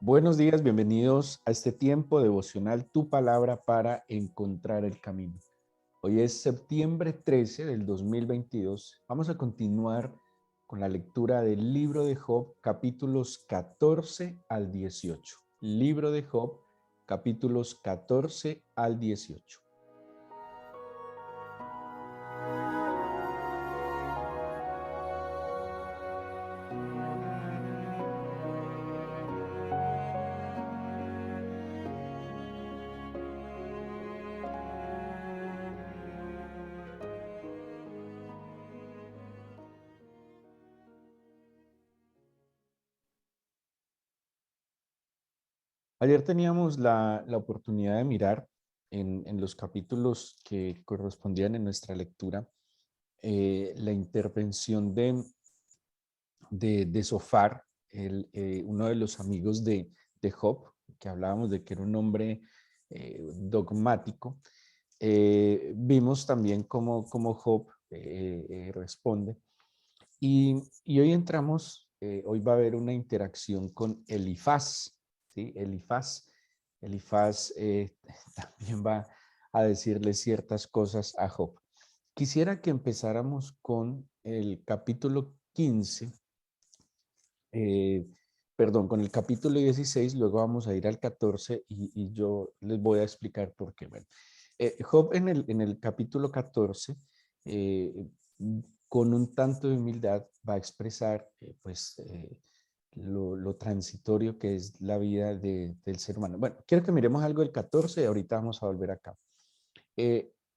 Buenos días, bienvenidos a este tiempo devocional, tu palabra para encontrar el camino. Hoy es septiembre 13 del 2022. Vamos a continuar con la lectura del libro de Job, capítulos 14 al 18. Libro de Job, capítulos 14 al 18. Ayer teníamos la oportunidad de mirar en los capítulos que correspondían en nuestra lectura la intervención de Zofar, uno de los amigos de Job, que hablábamos de que era un hombre dogmático. Vimos también cómo Job responde. Y hoy entramos, hoy va a haber una interacción con Elifaz, ¿sí? Elifaz también va a decirle ciertas cosas a Job. Quisiera que empezáramos con el capítulo 15, eh, perdón, con el capítulo 16, luego vamos a ir al 14 y yo les voy a explicar por qué. Bueno, Job en el capítulo 14, eh, con un tanto de humildad, va a expresar lo transitorio que es la vida del ser humano. Bueno, quiero que miremos algo del 14 y ahorita vamos a volver acá.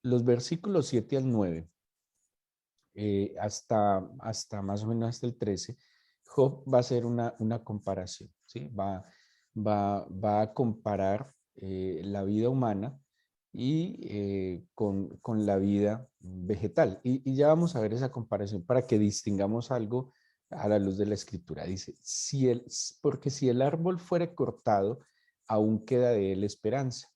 Los versículos 7 al 9, hasta más o menos hasta el 13, Job va a hacer una comparación, ¿sí? Va a comparar la vida humana y con la vida vegetal. Y ya vamos a ver esa comparación para que distingamos algo a la luz de la escritura. Dice, porque si el árbol fuera cortado, aún queda de él esperanza.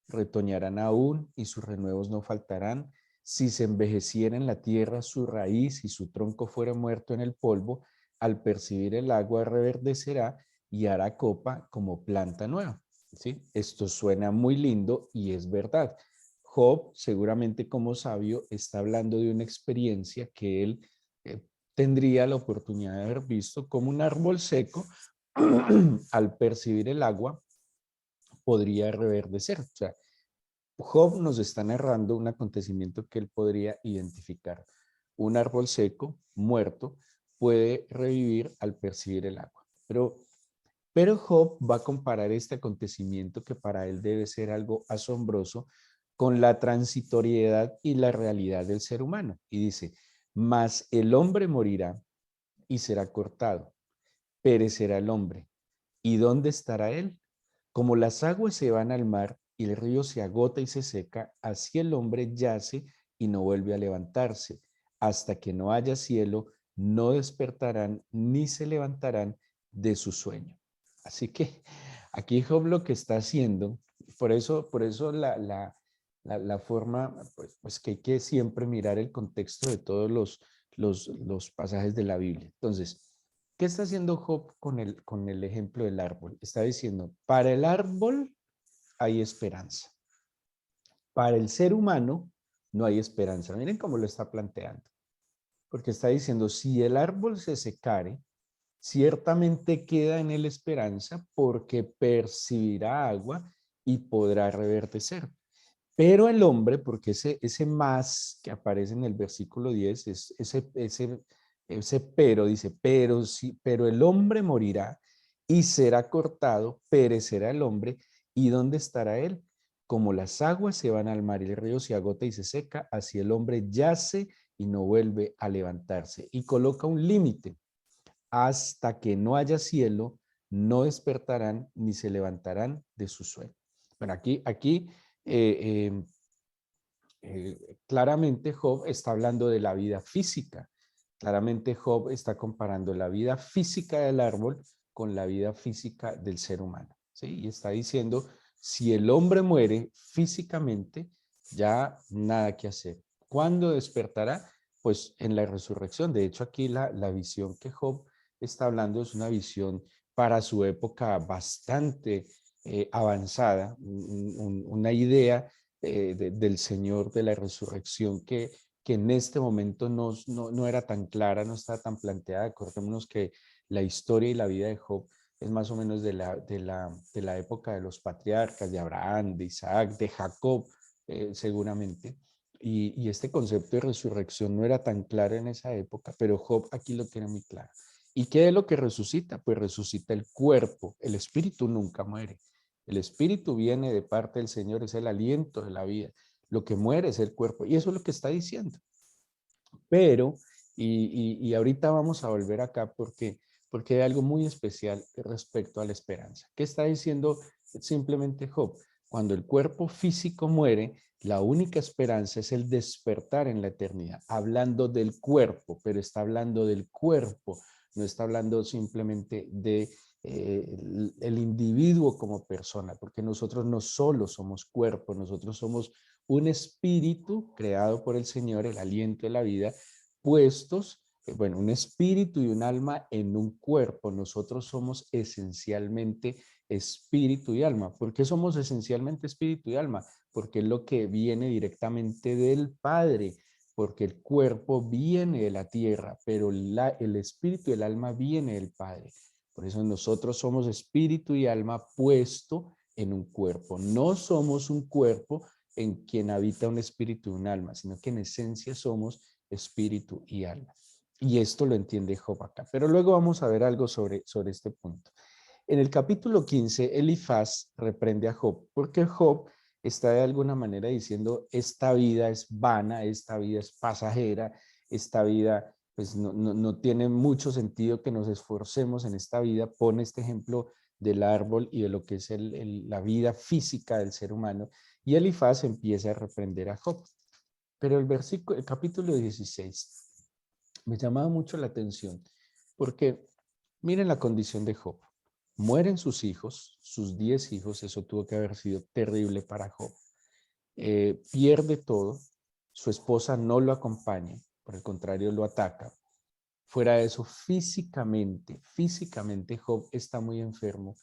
Retoñarán aún y sus renuevos no faltarán. Si se envejeciera en la tierra su raíz y su tronco fuera muerto en el polvo, al percibir el agua reverdecerá y hará copa como planta nueva. ¿Sí? Esto suena muy lindo y es verdad. Job, seguramente como sabio, está hablando de una experiencia que él eh, tendría la oportunidad de haber visto como un árbol seco al percibir el agua podría reverdecer. O sea, Job nos está narrando un acontecimiento que él podría identificar. Un árbol seco, muerto, puede revivir al percibir el agua. Pero Job va a comparar este acontecimiento que para él debe ser algo asombroso con la transitoriedad y la realidad del ser humano. Y dice, mas el hombre morirá y será cortado, perecerá el hombre. ¿Y dónde estará él? Como las aguas se van al mar y el río se agota y se seca, así el hombre yace y no vuelve a levantarse. Hasta que no haya cielo, no despertarán ni se levantarán de su sueño. Así que aquí Job lo que está haciendo, por eso la forma, pues que hay que siempre mirar el contexto de todos los pasajes de la Biblia. Entonces, ¿qué está haciendo Job con el ejemplo del árbol? Está diciendo, para el árbol hay esperanza. Para el ser humano no hay esperanza. Miren cómo lo está planteando. Porque está diciendo, si el árbol se secare, ciertamente queda en él esperanza porque percibirá agua y podrá reverdecer. Pero el hombre, porque ese más que aparece en el versículo 10, es ese pero, dice, pero el hombre morirá y será cortado, perecerá el hombre, ¿y dónde estará él? Como las aguas se van al mar y el río se agota y se seca, así el hombre yace y no vuelve a levantarse. Y coloca un límite, hasta que no haya cielo, no despertarán ni se levantarán de su sueño. Bueno, aquí eh, eh, claramente Job está hablando de la vida física. Claramente Job está comparando la vida física del árbol con la vida física del ser humano. ¿Sí? Y está diciendo, si el hombre muere físicamente, ya nada que hacer. ¿Cuándo despertará? Pues en la resurrección. De hecho, aquí la visión que Job está hablando es una visión para su época bastante avanzada, una idea del Señor de la resurrección que en este momento no era tan clara, no estaba tan planteada. Acordémonos que la historia y la vida de Job es más o menos de la época de los patriarcas, de Abraham, de Isaac, de Jacob, seguramente. Y este concepto de resurrección no era tan claro en esa época, pero Job aquí lo tiene muy claro. ¿Y qué es lo que resucita? Pues resucita el cuerpo, el espíritu nunca muere. El espíritu viene de parte del Señor, es el aliento de la vida. Lo que muere es el cuerpo. Y eso es lo que está diciendo. Pero, y ahorita vamos a volver acá porque hay algo muy especial respecto a la esperanza. ¿Qué está diciendo simplemente Job? Cuando el cuerpo físico muere, la única esperanza es el despertar en la eternidad. Hablando del cuerpo, pero está hablando del cuerpo, no está hablando simplemente de el individuo como persona, porque nosotros no solo somos cuerpo, nosotros somos un espíritu creado por el Señor, el aliento de la vida, puestos, bueno, un espíritu y un alma en un cuerpo. Nosotros somos esencialmente espíritu y alma. ¿Por qué somos esencialmente espíritu y alma? Porque es lo que viene directamente del Padre, porque el cuerpo viene de la tierra, pero el espíritu y el alma viene del Padre. Por eso nosotros somos espíritu y alma puesto en un cuerpo. No somos un cuerpo en quien habita un espíritu y un alma, sino que en esencia somos espíritu y alma. Y esto lo entiende Job acá. Pero luego vamos a ver algo sobre este punto. En el capítulo 15, Elifaz reprende a Job, porque Job está de alguna manera diciendo, esta vida es vana, esta vida es pasajera, esta vida pues no tiene mucho sentido que nos esforcemos en esta vida. Pone este ejemplo del árbol y de lo que es la vida física del ser humano. Y Elifaz empieza a reprender a Job. Pero el capítulo 16 me llamaba mucho la atención, porque miren la condición de Job. Mueren sus hijos, sus 10 hijos, eso tuvo que haber sido terrible para Job. Pierde todo, su esposa no lo acompaña, por el contrario lo ataca. Fuera de eso, físicamente Job está muy enfermo.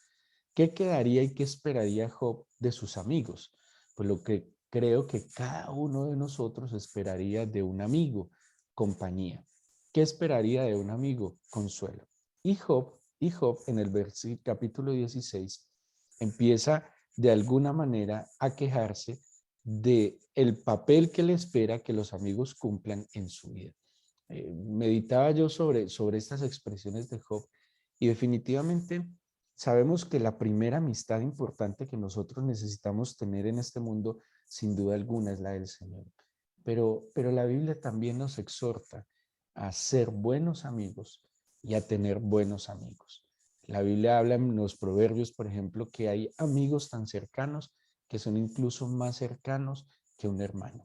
¿Qué quedaría y qué esperaría Job de sus amigos? Pues lo que creo que cada uno de nosotros esperaría de un amigo, compañía. ¿Qué esperaría de un amigo? Consuelo. Y Job en el capítulo 16 empieza de alguna manera a quejarse de el papel que le espera que los amigos cumplan en su vida. Meditaba yo sobre estas expresiones de Job y definitivamente sabemos que la primera amistad importante que nosotros necesitamos tener en este mundo, sin duda alguna, es la del Señor. Pero la Biblia también nos exhorta a ser buenos amigos y a tener buenos amigos. La Biblia habla en los proverbios, por ejemplo, que hay amigos tan cercanos que son incluso más cercanos que un hermano.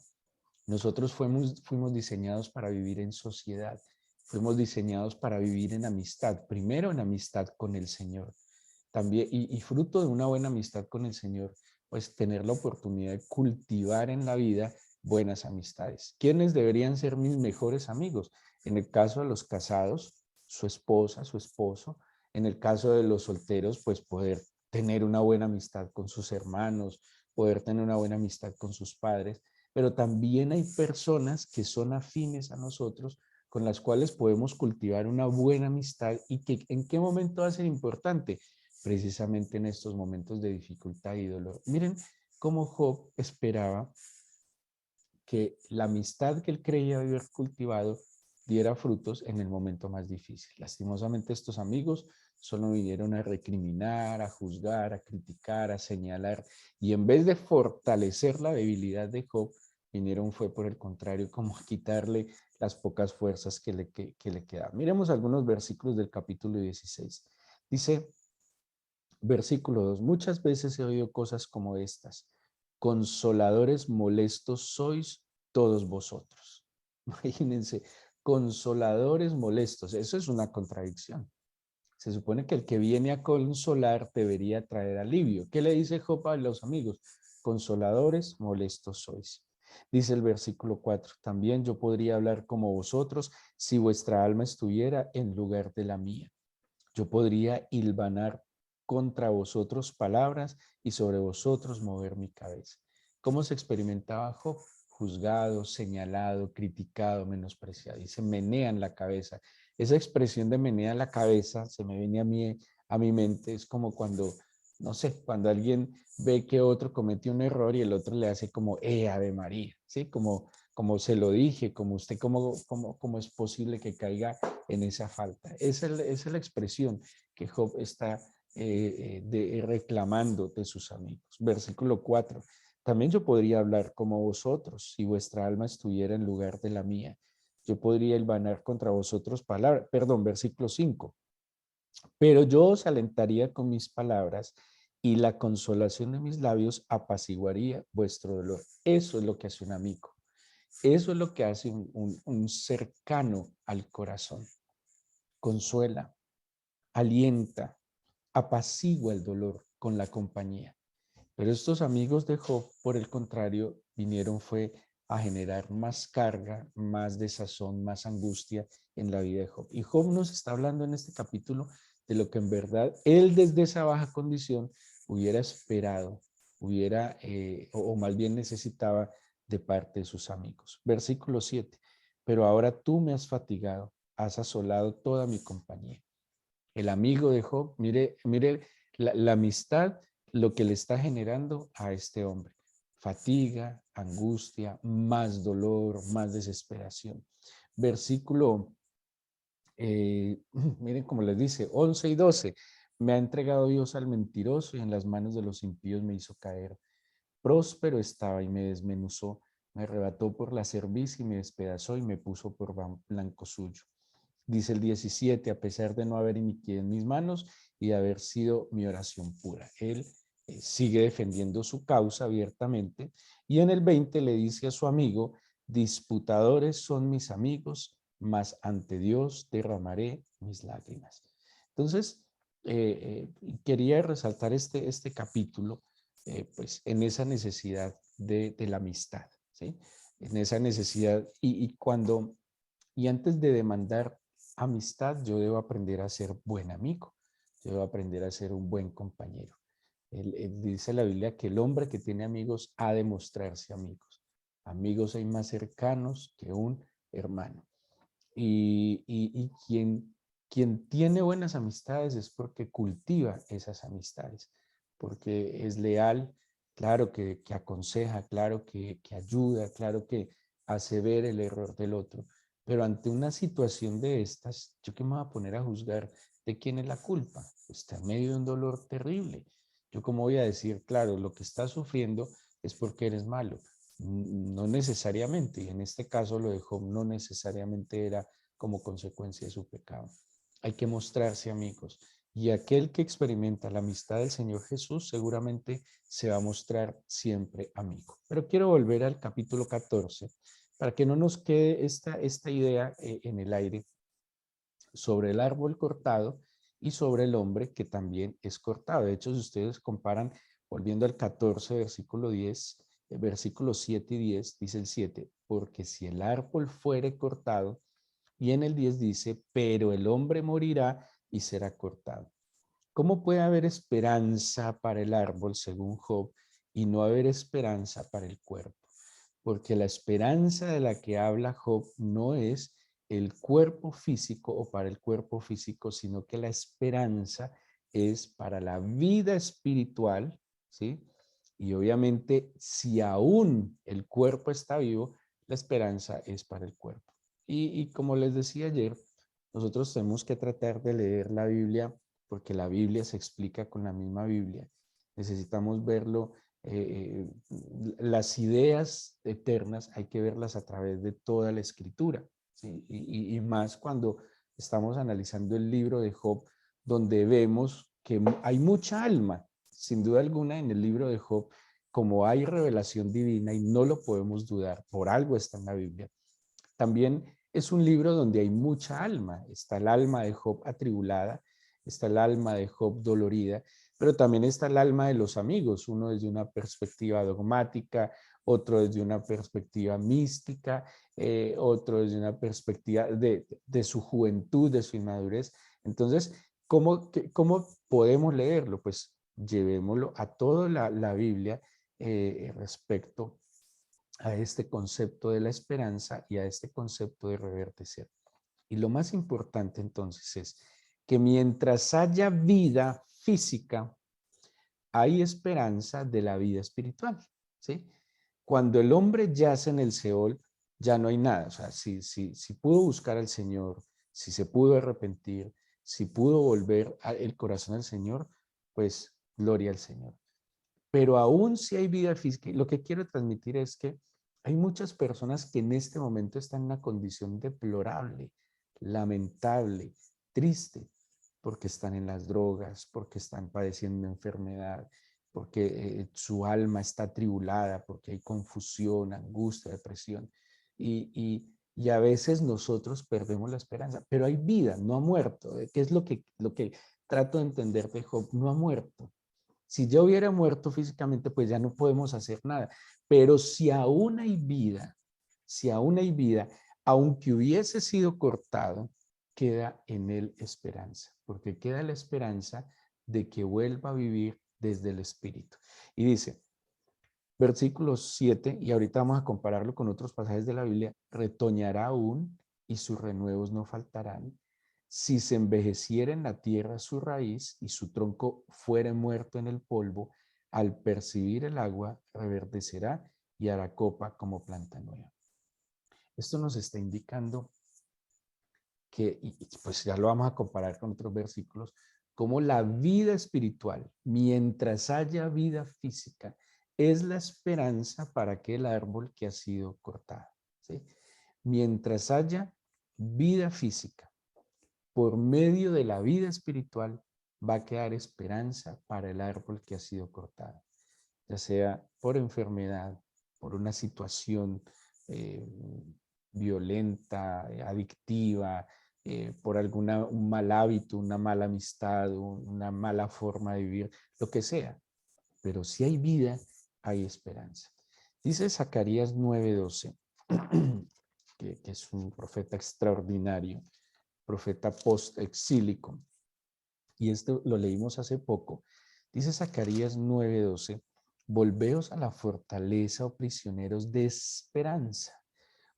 Nosotros fuimos diseñados para vivir en sociedad, fuimos diseñados para vivir en amistad, primero en amistad con el Señor, también, y fruto de una buena amistad con el Señor, pues tener la oportunidad de cultivar en la vida buenas amistades. ¿Quiénes deberían ser mis mejores amigos? En el caso de los casados, su esposa, su esposo. En el caso de los solteros, pues poder tener una buena amistad con sus hermanos, poder tener una buena amistad con sus padres, pero también hay personas que son afines a nosotros, con las cuales podemos cultivar una buena amistad y que en qué momento va a ser importante, precisamente en estos momentos de dificultad y dolor. Miren cómo Job esperaba que la amistad que él creía haber cultivado diera frutos en el momento más difícil. Lastimosamente estos amigos solo vinieron a recriminar, a juzgar, a criticar, a señalar, y en vez de fortalecer la debilidad de Job, vinieron fue por el contrario como a quitarle las pocas fuerzas que le quedaban. Miremos algunos versículos del capítulo 16. Dice, versículo 2, muchas veces he oído cosas como estas, consoladores molestos sois todos vosotros. Imagínense, consoladores molestos, eso es una contradicción. Se supone que el que viene a consolar debería traer alivio. ¿Qué le dice Job a los amigos? Consoladores molestos sois. Dice el versículo 4, también yo podría hablar como vosotros si vuestra alma estuviera en lugar de la mía. Yo podría hilvanar contra vosotros palabras y sobre vosotros mover mi cabeza. ¿Cómo se experimentaba Job? Juzgado, señalado, criticado, menospreciado. Y se menean la cabeza. Esa expresión de menean la cabeza se me viene a mi mente. Es como cuando, no sé, cuando alguien ve que otro comete un error y el otro le hace como, Ave María, ¿sí? Como se lo dije, como usted, cómo es posible que caiga en esa falta. Esa es la expresión que Job está reclamando de sus amigos. Versículo 4. También yo podría hablar como vosotros, si vuestra alma estuviera en lugar de la mía. Yo podría hilvanar contra vosotros palabras. Perdón, versículo 5. Pero yo os alentaría con mis palabras y la consolación de mis labios apaciguaría vuestro dolor. Eso es lo que hace un amigo. Eso es lo que hace un cercano al corazón. Consuela, alienta, apacigua el dolor con la compañía. Pero estos amigos de Job, por el contrario, vinieron fue a generar más carga, más desazón, más angustia en la vida de Job. Y Job nos está hablando en este capítulo de lo que en verdad él desde esa baja condición hubiera esperado, o más bien necesitaba de parte de sus amigos. Versículo 7. Pero ahora tú me has fatigado, has asolado toda mi compañía. El amigo de Job, mire la amistad, lo que le está generando a este hombre. Fatiga, angustia, más dolor, más desesperación. Versículo, miren como les dice, 11 y 12. Me ha entregado Dios al mentiroso y en las manos de los impíos me hizo caer. Próspero estaba y me desmenuzó, me arrebató por la cerviz y me despedazó y me puso por blanco suyo. Dice el 17, a pesar de no haber iniquidad en mis manos y de haber sido mi oración pura. Él sigue defendiendo su causa abiertamente. Y en el 20 le dice a su amigo, disputadores son mis amigos, mas ante Dios derramaré mis lágrimas. Entonces, quería resaltar este capítulo, pues en esa necesidad de la amistad, ¿sí? En esa necesidad y antes de demandar amistad, yo debo aprender a ser buen amigo, yo debo aprender a ser un buen compañero. Dice la Biblia que el hombre que tiene amigos ha de mostrarse amigos. Amigos hay más cercanos que un hermano. Y quien tiene buenas amistades es porque cultiva esas amistades, porque es leal, claro que aconseja, claro que ayuda, claro que hace ver el error del otro. Pero ante una situación de estas, ¿yo qué me voy a poner a juzgar de quién es la culpa? Está en medio de un dolor terrible. ¿Yo cómo voy a decir, claro, lo que estás sufriendo es porque eres malo? No necesariamente, y en este caso lo de Job no necesariamente era como consecuencia de su pecado. Hay que mostrarse amigos. Y aquel que experimenta la amistad del Señor Jesús seguramente se va a mostrar siempre amigo. Pero quiero volver al capítulo 14 para que no nos quede esta idea en el aire sobre el árbol cortado y sobre el hombre que también es cortado. De hecho, si ustedes comparan, volviendo al 14, versículo 10, versículos 7 y 10, dice el 7, porque si el árbol fuere cortado, y en el 10 dice, pero el hombre morirá y será cortado. ¿Cómo puede haber esperanza para el árbol, según Job, y no haber esperanza para el cuerpo? Porque la esperanza de la que habla Job no es el cuerpo físico o para el cuerpo físico, sino que la esperanza es para la vida espiritual, ¿sí? Y obviamente, si aún el cuerpo está vivo, la esperanza es para el cuerpo. Y como les decía ayer, nosotros tenemos que tratar de leer la Biblia porque la Biblia se explica con la misma Biblia. Necesitamos verlo, las ideas eternas hay que verlas a través de toda la escritura, ¿sí? Y más cuando estamos analizando el libro de Job, donde vemos que hay mucha alma, sin duda alguna, en el libro de Job, como hay revelación divina y no lo podemos dudar, por algo está en la Biblia. También es un libro donde hay mucha alma. Está el alma de Job atribulada, está el alma de Job dolorida, pero también está el alma de los amigos, uno desde una perspectiva dogmática, otro desde una perspectiva mística, otro desde una perspectiva de su juventud, de su inmadurez. Entonces, ¿Cómo podemos leerlo? Pues llevémoslo a toda la Biblia respecto a este concepto de la esperanza y a este concepto de reverdecer. Y lo más importante entonces es que mientras haya vida física, hay esperanza de la vida espiritual, ¿sí? Cuando el hombre yace en el Seol, ya no hay nada. O sea, si pudo buscar al Señor, si se pudo arrepentir, si pudo volver el corazón al Señor, pues gloria al Señor. Pero aún si hay vida física, lo que quiero transmitir es que hay muchas personas que en este momento están en una condición deplorable, lamentable, triste, porque están en las drogas, porque están padeciendo una enfermedad, porque su alma está atribulada, porque hay confusión, angustia, depresión. Y a veces nosotros perdemos la esperanza, pero hay vida, no ha muerto. ¿Qué es lo que trato de entender de Job? No ha muerto. Si yo hubiera muerto físicamente, pues ya no podemos hacer nada. Pero si aún hay vida, si aún hay vida, aunque hubiese sido cortado, queda en él esperanza, porque queda la esperanza de que vuelva a vivir desde el Espíritu. Y dice, versículo 7, y ahorita vamos a compararlo con otros pasajes de la Biblia, retoñará aún y sus renuevos no faltarán. Si se envejeciera en la tierra su raíz y su tronco fuere muerto en el polvo, al percibir el agua reverdecerá y hará copa como planta nueva. Esto nos está indicando que, y pues ya lo vamos a comparar con otros versículos, como la vida espiritual, mientras haya vida física, es la esperanza para aquel árbol que ha sido cortado, ¿sí? Mientras haya vida física, por medio de la vida espiritual, va a quedar esperanza para el árbol que ha sido cortado, ya sea por enfermedad, por una situación eh, violenta, adictiva, por un mal hábito, una mala amistad, una mala forma de vivir, lo que sea. Pero si hay vida, hay esperanza. Dice Zacarías 9:12, que es un profeta extraordinario, profeta post-exílico. Y esto lo leímos hace poco. Dice Zacarías 9:12, volveos a la fortaleza, oh prisioneros de esperanza.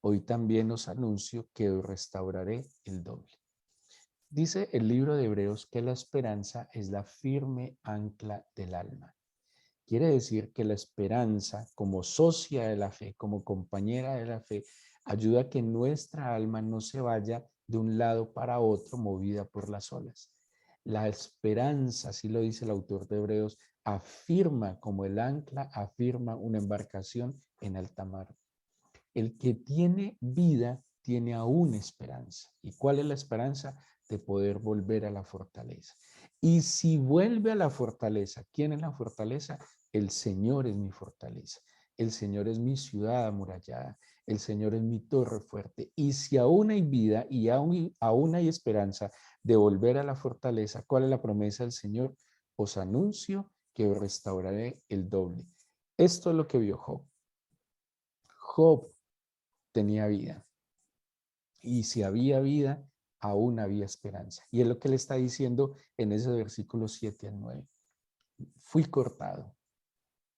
Hoy también os anuncio que os restauraré el doble. Dice el libro de Hebreos que la esperanza es la firme ancla del alma. Quiere decir que la esperanza, como socia de la fe, como compañera de la fe, ayuda a que nuestra alma no se vaya de un lado para otro movida por las olas. La esperanza, así lo dice el autor de Hebreos, afirma como el ancla, afirma una embarcación en alta mar. El que tiene vida tiene aún esperanza. ¿Y cuál es la esperanza? De poder volver a la fortaleza. Y si vuelve a la fortaleza, ¿quién es la fortaleza? El Señor es mi fortaleza. El Señor es mi ciudad amurallada. El Señor es mi torre fuerte. Y si aún hay vida y aún hay esperanza de volver a la fortaleza, ¿cuál es la promesa del Señor? Os anuncio que os restauraré el doble. Esto es lo que vio Job. Job tenía vida. Y si había vida, aún había esperanza. Y es lo que le está diciendo en ese versículo 7 al 9. Fui cortado,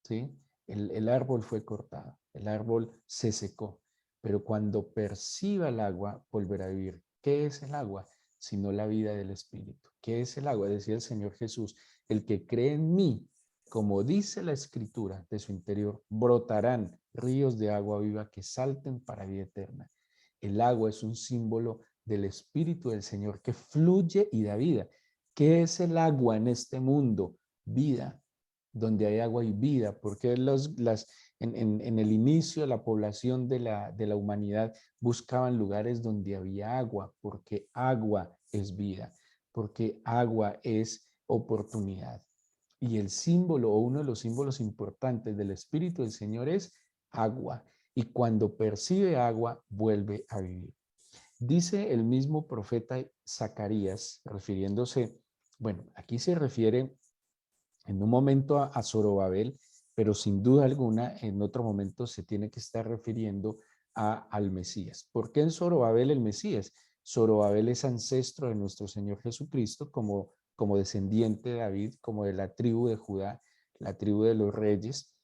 ¿sí? El árbol fue cortado, el árbol se secó, pero cuando perciba el agua, volverá a vivir. ¿Qué es el agua? Sino la vida del Espíritu. ¿Qué es el agua? Decía el Señor Jesús, el que cree en mí, como dice la Escritura, de su interior brotarán ríos de agua viva que salten para vida eterna. El agua es un símbolo del Espíritu del Señor que fluye y da vida. ¿Qué es el agua en este mundo? Vida. Donde hay agua y vida, porque en el inicio la población de la humanidad buscaban lugares donde había agua, porque agua es vida, porque agua es oportunidad. Y el símbolo o uno de los símbolos importantes del Espíritu del Señor es agua. Y cuando percibe agua, vuelve a vivir. Dice el mismo profeta Zacarías, refiriéndose, bueno, aquí se refiere en un momento a Zorobabel, pero sin duda alguna en otro momento se tiene que estar refiriendo al Mesías. ¿Por qué en Zorobabel el Mesías? Zorobabel es ancestro de nuestro Señor Jesucristo como descendiente de David, como de la tribu de Judá, la tribu de los reyes.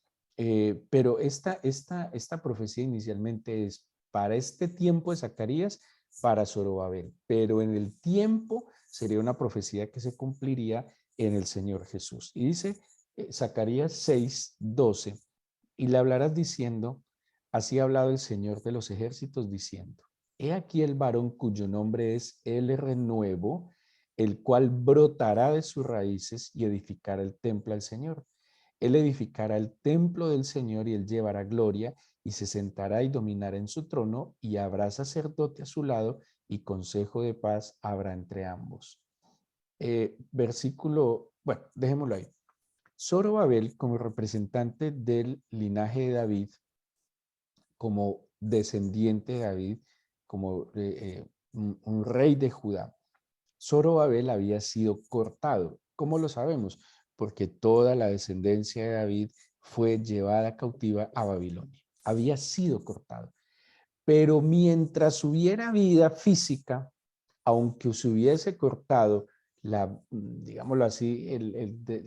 Pero esta profecía inicialmente es para este tiempo de Zacarías, para Zorobabel, pero en el tiempo sería una profecía que se cumpliría en el Señor Jesús. Y dice Zacarías 6:12, y le hablarás diciendo, así ha hablado el Señor de los ejércitos diciendo, he aquí el varón cuyo nombre es el renuevo, el cual brotará de sus raíces y edificará el templo al Señor. Él edificará el templo del Señor y él llevará gloria y se sentará y dominará en su trono y habrá sacerdote a su lado y consejo de paz habrá entre ambos. Bueno, dejémoslo ahí. Zorobabel, como representante del linaje de David, como descendiente de David, como un rey de Judá. Zorobabel había sido cortado. ¿Cómo lo sabemos? Porque toda la descendencia de David fue llevada cautiva a Babilonia. Había sido cortado. Pero mientras hubiera vida física, aunque se hubiese cortado digámoslo así,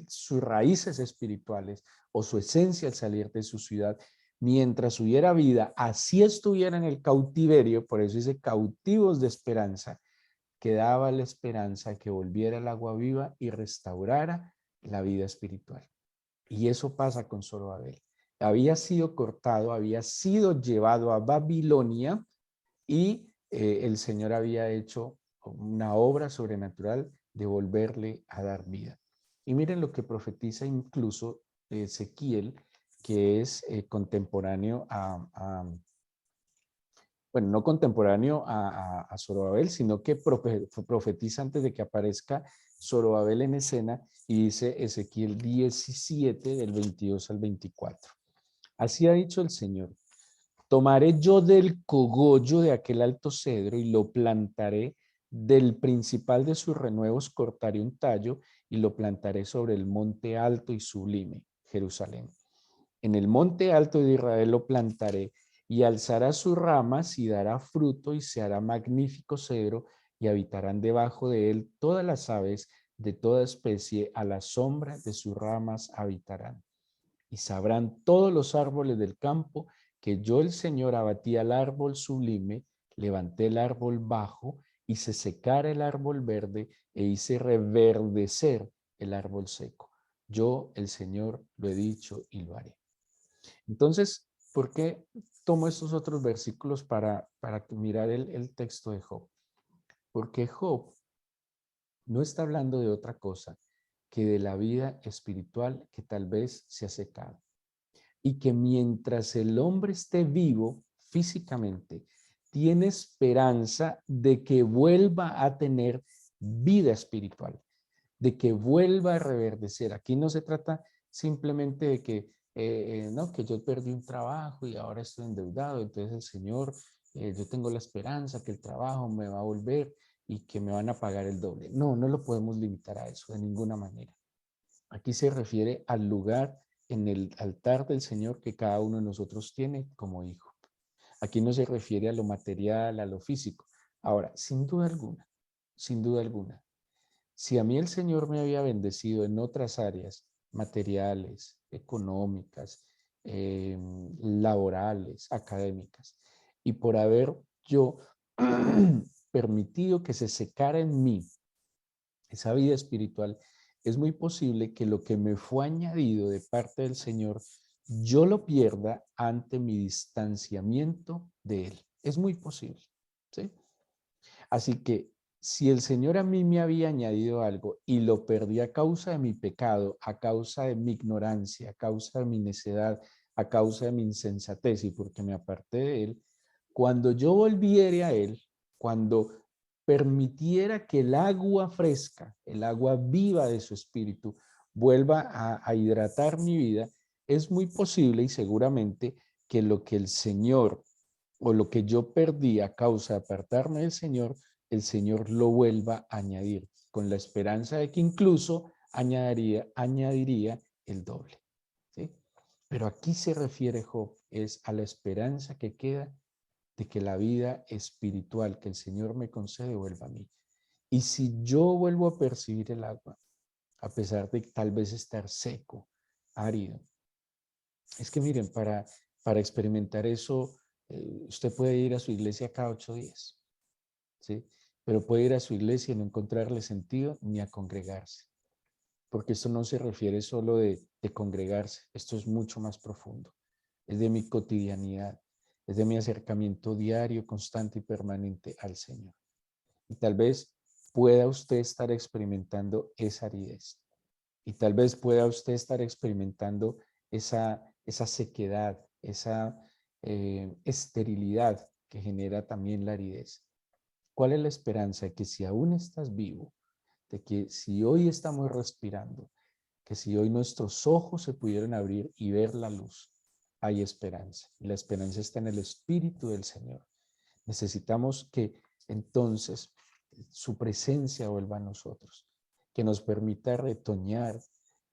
sus raíces espirituales o su esencia al salir de su ciudad, mientras hubiera vida, así estuviera en el cautiverio, por eso dice cautivos de esperanza, quedaba la esperanza de que volviera el agua viva y restaurara la vida espiritual. Y eso pasa con Zorobabel. Había sido cortado, había sido llevado a Babilonia y el Señor había hecho una obra sobrenatural de volverle a dar vida. Y miren lo que profetiza incluso Ezequiel, que es contemporáneo bueno, no contemporáneo a Zorobabel, sino que profetiza antes de que aparezca Zorobabel en escena, y dice Ezequiel 17, del 22 al 24. Así ha dicho el Señor, tomaré yo del cogollo de aquel alto cedro y lo plantaré, del principal de sus renuevos cortaré un tallo y lo plantaré sobre el monte alto y sublime, Jerusalén. En el monte alto de Israel lo plantaré y alzará sus ramas y dará fruto y se hará magnífico cedro y habitarán debajo de él todas las aves de toda especie, a la sombra de sus ramas habitarán. Y sabrán todos los árboles del campo que yo el Señor abatí al árbol sublime, levanté el árbol bajo, hice secar el árbol verde e hice reverdecer el árbol seco. Yo el Señor lo he dicho y lo haré. Entonces, ¿por qué tomo estos otros versículos para mirar el texto de Job? Porque Job no está hablando de otra cosa que de la vida espiritual que tal vez se ha secado. Y que mientras el hombre esté vivo físicamente, tiene esperanza de que vuelva a tener vida espiritual, de que vuelva a reverdecer. Aquí no se trata simplemente de que, no, que yo perdí un trabajo y ahora estoy endeudado, entonces el Señor, yo tengo la esperanza que el trabajo me va a volver y que me van a pagar el doble. No, no lo podemos limitar a eso de ninguna manera. Aquí se refiere al lugar en el altar del Señor que cada uno de nosotros tiene como hijo. Aquí no se refiere a lo material, a lo físico. Ahora, sin duda alguna, si a mí el Señor me había bendecido en otras áreas materiales, económicas, laborales, académicas, y por haber yo permitido que se secara en mí esa vida espiritual, es muy posible que lo que me fue añadido de parte del Señor, yo lo pierda ante mi distanciamiento de Él. Es muy posible, ¿sí? Así que si el Señor a mí me había añadido algo y lo perdí a causa de mi pecado, a causa de mi ignorancia, a causa de mi necedad, a causa de mi insensatez y porque me aparté de Él, cuando yo volviere a Él, cuando permitiera que el agua fresca, el agua viva de su espíritu, vuelva a hidratar mi vida, es muy posible y seguramente que lo que el Señor o lo que yo perdí a causa de apartarme del Señor, el Señor lo vuelva a añadir, con la esperanza de que incluso añadiría el doble. ¿Sí? Pero aquí se refiere Job, es a la esperanza que queda de que la vida espiritual que el Señor me concede vuelva a mí. Y si yo vuelvo a percibir el agua, a pesar de tal vez estar seco, árido, es que miren, para experimentar eso, usted puede ir a su iglesia cada 8 días, ¿sí? Pero puede ir a su iglesia y no encontrarle sentido ni a congregarse, porque esto no se refiere solo de congregarse, esto es mucho más profundo, es de mi cotidianidad, es de mi acercamiento diario, constante y permanente al Señor. Y tal vez pueda usted estar experimentando esa aridez, y tal vez pueda usted estar experimentando esa sequedad, esa esterilidad que genera también la aridez. ¿Cuál es la esperanza? De que si aún estás vivo, de que si hoy estamos respirando, que si hoy nuestros ojos se pudieran abrir y ver la luz, hay esperanza. Y la esperanza está en el Espíritu del Señor. Necesitamos que entonces su presencia vuelva a nosotros, que nos permita retoñar,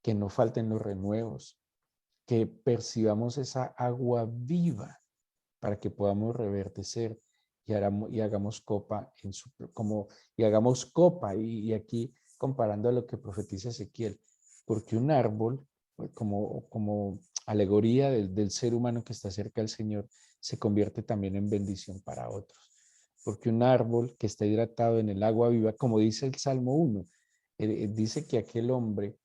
que no falten los renuevos, que percibamos esa agua viva para que podamos reverdecer y hagamos copa y hagamos copa y aquí comparando a lo que profetiza Ezequiel, porque un árbol como alegoría del ser humano que está cerca del Señor se convierte también en bendición para otros, porque un árbol que está hidratado en el agua viva, como dice el Salmo 1, dice que aquel hombre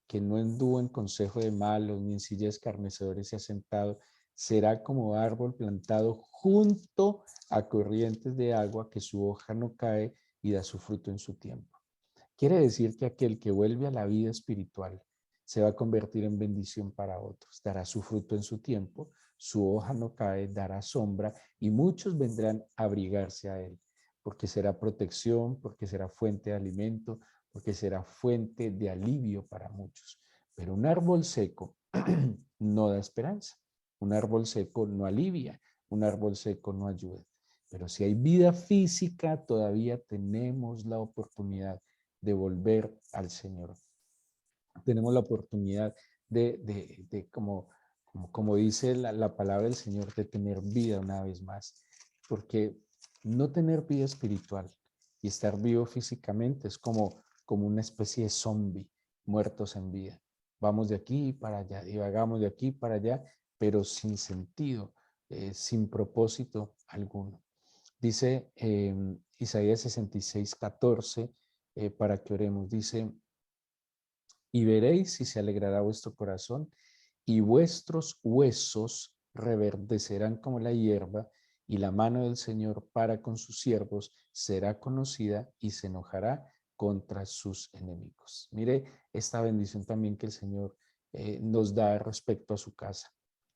que no anduvo en consejo de malos, ni en silla de escarnecedores se ha sentado, será como árbol plantado junto a corrientes de agua, que su hoja no cae y da su fruto en su tiempo. Quiere decir que aquel que vuelve a la vida espiritual se va a convertir en bendición para otros, dará su fruto en su tiempo, su hoja no cae, dará sombra y muchos vendrán a abrigarse a él, porque será protección, porque será fuente de alimento, porque será fuente de alivio para muchos. Pero un árbol seco no da esperanza, un árbol seco no alivia, un árbol seco no ayuda. Pero si hay vida física, todavía tenemos la oportunidad de volver al Señor. Tenemos la oportunidad como dice la palabra del Señor, de tener vida una vez más. Porque no tener vida espiritual y estar vivo físicamente es como una especie de zombie, muertos en vida. Vamos de aquí para allá, divagamos de aquí para allá, pero sin sentido, sin propósito alguno. Dice Isaías 66:14, para que oremos, dice: y veréis si se alegrará vuestro corazón y vuestros huesos reverdecerán como la hierba, y la mano del Señor para con sus siervos será conocida y se enojará contra sus enemigos. Mire esta bendición también que el Señor nos da respecto a su casa.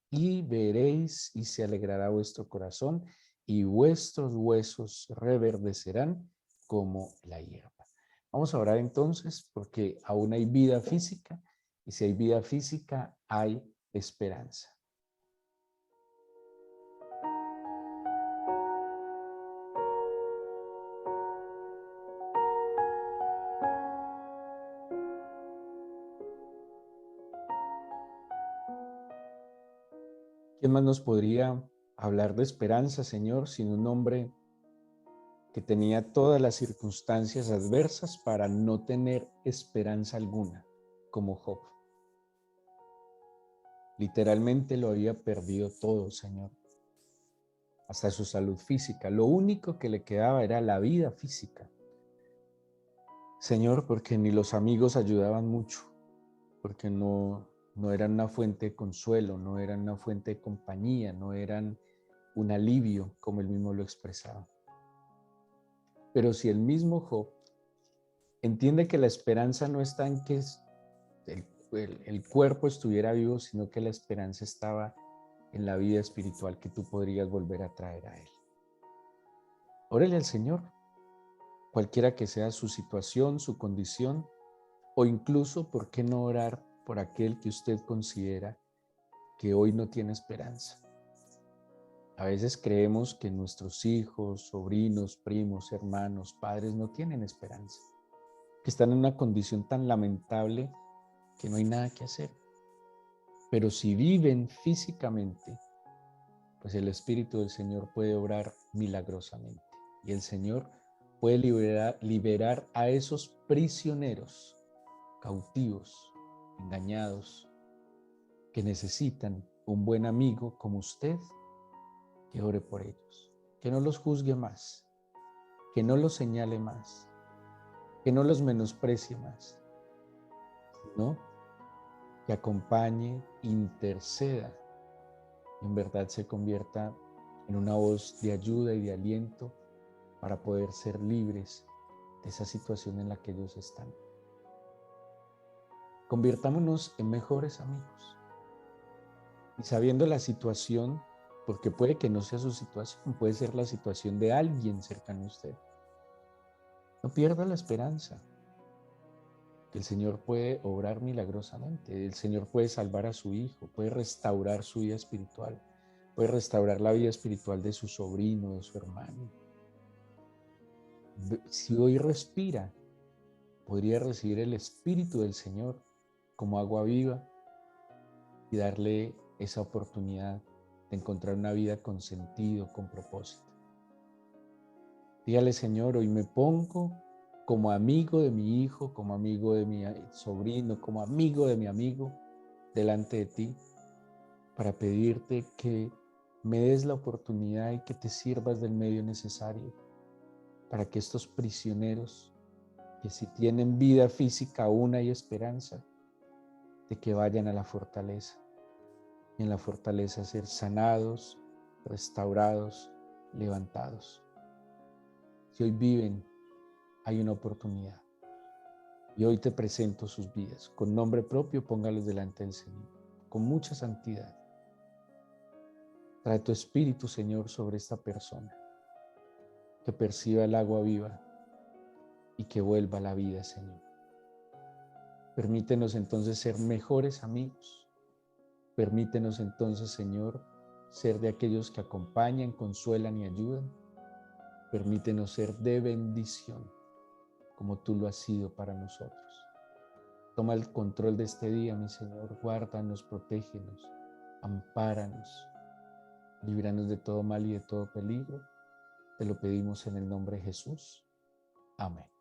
Y veréis y se alegrará vuestro corazón y vuestros huesos reverdecerán como la hierba. Vamos a orar entonces porque aún hay vida física y si hay vida física hay esperanza. ¿Quién más nos podría hablar de esperanza, Señor, sin un hombre que tenía todas las circunstancias adversas para no tener esperanza alguna, como Job? Literalmente lo había perdido todo, Señor, hasta su salud física. Lo único que le quedaba era la vida física. Señor, porque ni los amigos ayudaban mucho, porque no eran una fuente de consuelo, no eran una fuente de compañía, no eran un alivio, como él mismo lo expresaba. Pero si el mismo Job entiende que la esperanza no está en que el cuerpo estuviera vivo, sino que la esperanza estaba en la vida espiritual que tú podrías volver a traer a él. Órale al Señor, cualquiera que sea su situación, su condición, o incluso, ¿por qué no orar por aquel que usted considera que hoy no tiene esperanza? A veces creemos que nuestros hijos, sobrinos, primos, hermanos, padres no tienen esperanza, que están en una condición tan lamentable que no hay nada que hacer. Pero si viven físicamente, pues el Espíritu del Señor puede obrar milagrosamente. Y el Señor puede liberar a esos prisioneros, cautivos, engañados, que necesitan un buen amigo como usted, que ore por ellos, que no los juzgue más, que no los señale más, que no los menosprecie más, sino que acompañe, interceda, y en verdad se convierta en una voz de ayuda y de aliento para poder ser libres de esa situación en la que ellos están. Convirtámonos en mejores amigos. Y sabiendo la situación, porque puede que no sea su situación, puede ser la situación de alguien cercano a usted, no pierda la esperanza, que el Señor puede obrar milagrosamente, el Señor puede salvar a su hijo, puede restaurar su vida espiritual, puede restaurar la vida espiritual de su sobrino, de su hermano. Si hoy respira, podría recibir el Espíritu del Señor como agua viva y darle esa oportunidad de encontrar una vida con sentido, con propósito. Dígale, Señor, hoy me pongo como amigo de mi hijo, como amigo de mi sobrino, como amigo de mi amigo, delante de ti, para pedirte que me des la oportunidad y que te sirvas del medio necesario para que estos prisioneros, que si tienen vida física aún hay esperanza, de que vayan a la fortaleza, y en la fortaleza ser sanados, restaurados, levantados. Si hoy viven, hay una oportunidad. Y hoy te presento sus vidas. Con nombre propio, póngalos delante del Señor, con mucha santidad. Trae tu Espíritu, Señor, sobre esta persona, que perciba el agua viva y que vuelva a la vida, Señor. Permítenos entonces ser mejores amigos. Permítenos entonces, Señor, ser de aquellos que acompañan, consuelan y ayudan. Permítenos ser de bendición, como tú lo has sido para nosotros. Toma el control de este día, mi Señor. Guárdanos, protégenos, ampáranos, líbranos de todo mal y de todo peligro. Te lo pedimos en el nombre de Jesús. Amén.